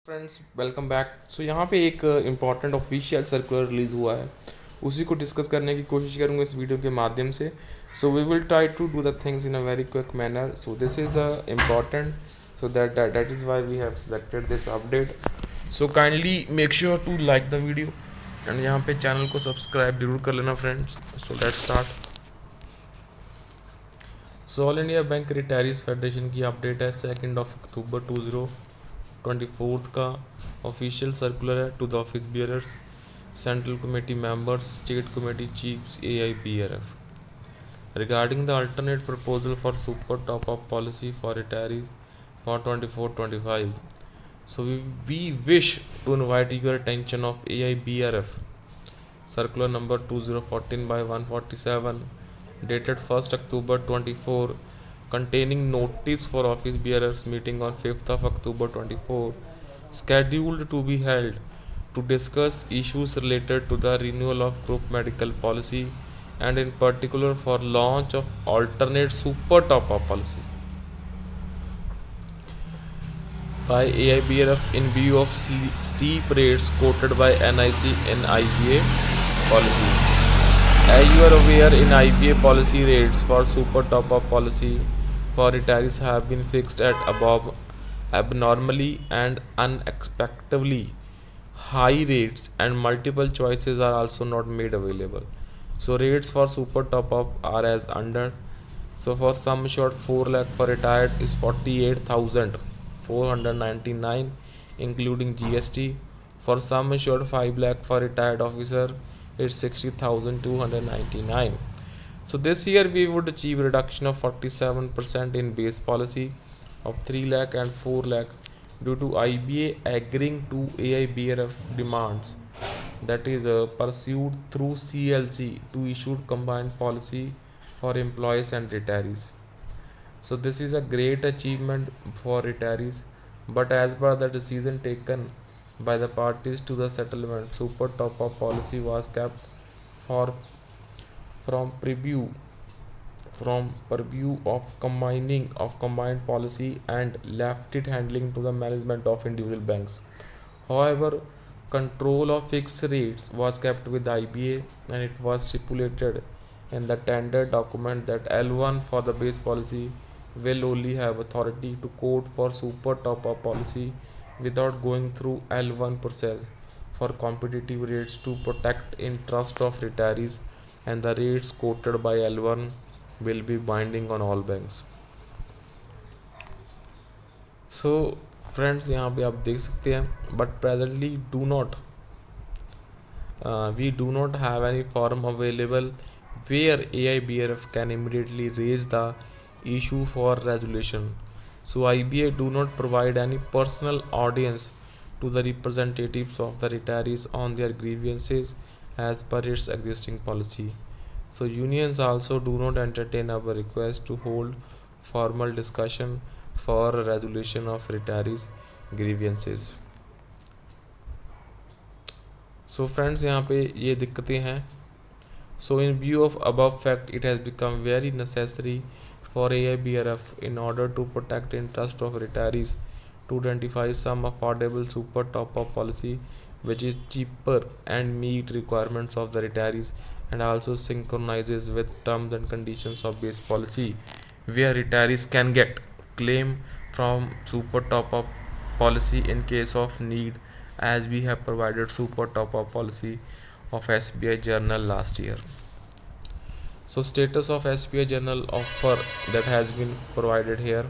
Friends welcome back. सो यहाँ पे एक इम्पॉर्टेंट ऑफिशियल सर्कुलर रिलीज़ हुआ है, उसी को डिस्कस करने की कोशिश करूँगा इस वीडियो के माध्यम से। So we will try to do the things in a very quick manner. So this is important, so that is why we have selected this update. So kindly make sure to like the video and यहाँ पे channel को subscribe जरूर कर लेना friends. So let's start. So all India bank retirees federation की update है 2 October 2024 का official circular है to the office bearers, central committee members, state committee chiefs, AIPRF regarding the alternate proposal for super top up policy for retirees for 24-25. So we wish to invite your attention of AIBRF circular number 2014 by 147 dated 1st October 24 containing notice for office bearers meeting on 5th of October 24 scheduled to be held to discuss issues related to the renewal of group medical policy and in particular for launch of alternate super top up policy by AIBRF in view of steep rates quoted by NIC in IBA policy. As you are aware, in IBA policy rates for super top up policy for retirees have been fixed at above abnormally and unexpectedly high rates, and multiple choices are also not made available. So rates for super top up are as under. So for sum assured 4 lakh for retired is 48,499 including GST. For sum assured 5 lakh for retired officer it's 60,299. So this year we would achieve reduction of 47% in base policy of 3 lakh and 4 lakh due to IBA agreeing to AIBRF demands, that is pursued through CLC to issue combined policy for employees and retirees. So this is a great achievement for retirees, but as per the decision taken by the parties to the settlement, super top up policy was kept for from preview from purview of combining of combined policy and left it handling to the management of individual banks. However, control of fixed rates was kept with IBA, and it was stipulated in the tender document that L1 for the base policy will only have authority to quote for super top up policy without going through L1 process for competitive rates to protect interest of retirees, and the rates quoted by L1 will be binding on all banks. So friends यहाँ पे आप देख सकते हैं, but presently we do not have any forum available where AIBRF can immediately raise the issue for resolution. So IBA do not provide any personal audience to the representatives of the retirees on their grievances as per its existing policy. So unions also do not entertain our request to hold formal discussion for resolution of retirees grievances. So friends यहाँ पे ये दिक्कतें हैं. So in view of above fact it has become very necessary for AIBRF in order to protect interest of retirees to identify some affordable super top up policy which is cheaper and meet requirements of the retirees and also synchronizes with terms and conditions of base policy where retirees can get claim from super top up policy in case of need, as we have provided super top up policy of SBI journal last year. So status of SBI journal offer that has been provided here.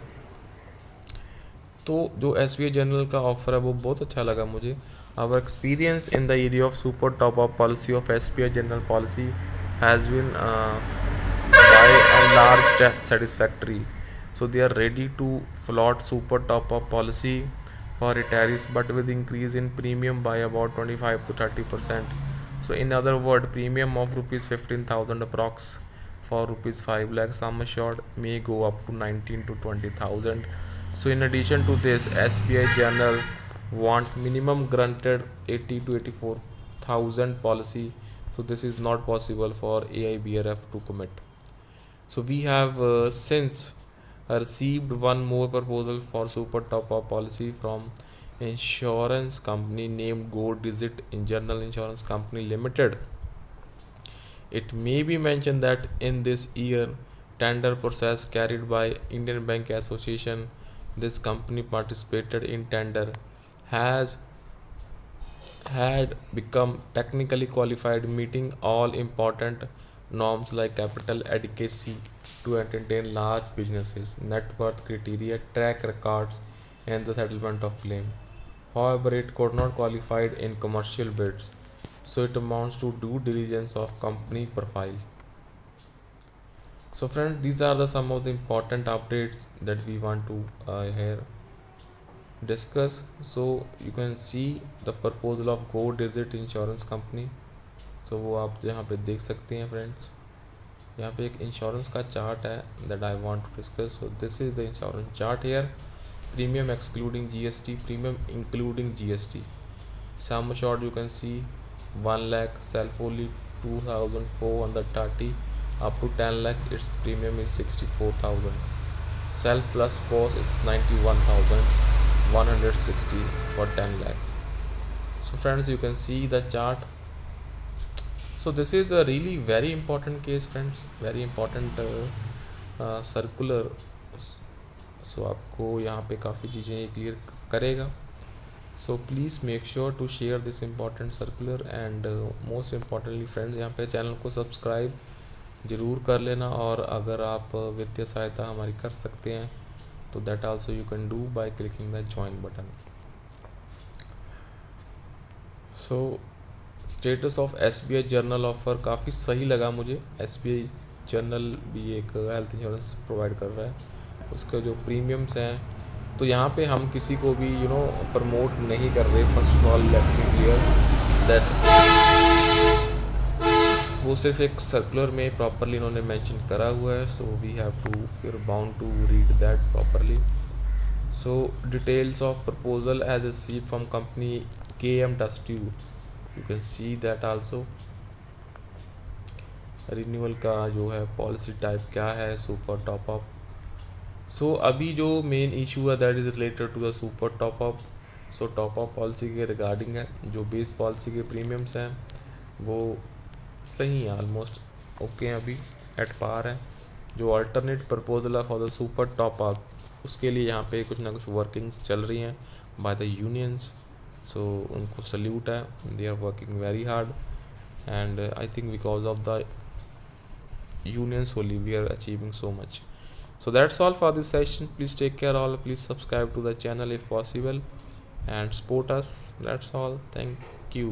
तो जो SBI journal का offer है वो बहुत अच्छा लगा मुझे. Our experience in the area of super top up policy of SBI general policy has been by and large satisfactory. So they are ready to float super top up policy for retirees, but with increase in premium by about 25 to 30%. So in other words, premium of rupees 15,000 approx for rupees 5 lakh sum assured may go up to 19 to 20,000. So in addition to this, SBI General want minimum granted 80 to 84,000 policy. So this is not possible for AIBRF to commit. So we have since received one more proposal for super top up policy from insurance company named Go Digit in General Insurance Company Limited. It may be mentioned that in this year tender process carried by Indian Bank Association, this company participated in tender, has had become technically qualified, meeting all important norms like capital adequacy to entertain large businesses, net worth criteria, track records, and the settlement of claim. However, it could not qualify in commercial bids, so it amounts to due diligence of company profile. So, friends, these are the some of the important updates that we want to here discuss. So you can see the proposal of Go Digit insurance company. So वो आप यहाँ पे देख सकते हैं friends. यहाँ पे एक इंश्योरेंस का चार्ट है that I want to discuss. So this is the insurance chart here. Premium excluding GST, premium including GST. Sum assured you can see 1 lakh, self only 2430, up to 10 lakh its premium is 64,000. Self plus post is 91,160 for 10 lakh. So friends, you can see the chart. So this is a really very important case friends, very important circular. So आपको यहाँ पे काफ़ी चीज़ें clear करेगा. So please make sure to share this important circular and most importantly friends, यहाँ पे channel को subscribe ज़रूर कर लेना. और अगर आप वित्तीय सहायता हमारी कर सकते हैं तो that also you can do by clicking the join button. So status of SBI journal offer काफ़ी सही लगा मुझे. एसबीआई जर्नल भी एक हेल्थ इंश्योरेंस प्रोवाइड कर रहा है. उसके जो प्रीमियम्स हैं तो यहाँ पे हम किसी को भी प्रमोट नहीं कर रहे. First of all let me clear that वो सिर्फ एक सर्कुलर में प्रॉपरली इन्होंने मेंशन करा हुआ है. So we have to we bound to read that properly. So details of proposal as a seat from company KMW, you can see that also. Renewal का जो है पॉलिसी टाइप क्या है, सुपर टॉप अप. सो अभी जो main issue है that is related to the super top up. So top up policy के regarding है. जो बेस पॉलिसी के प्रीमियम्स हैं वो सही है, ऑलमोस्ट ओके हैं, अभी एट पार है. जो अल्टरनेट प्रपोजल है for the super top up, उसके लिए यहाँ पे कुछ ना कुछ वर्किंग्स चल रही हैं बाय द यूनियंस. सो उनको सल्यूट है, they are working very hard and I think because of the unions only we are achieving so much. So that's all for this session. Please take care all. Please subscribe to the channel if possible and support us. That's all. Thank you.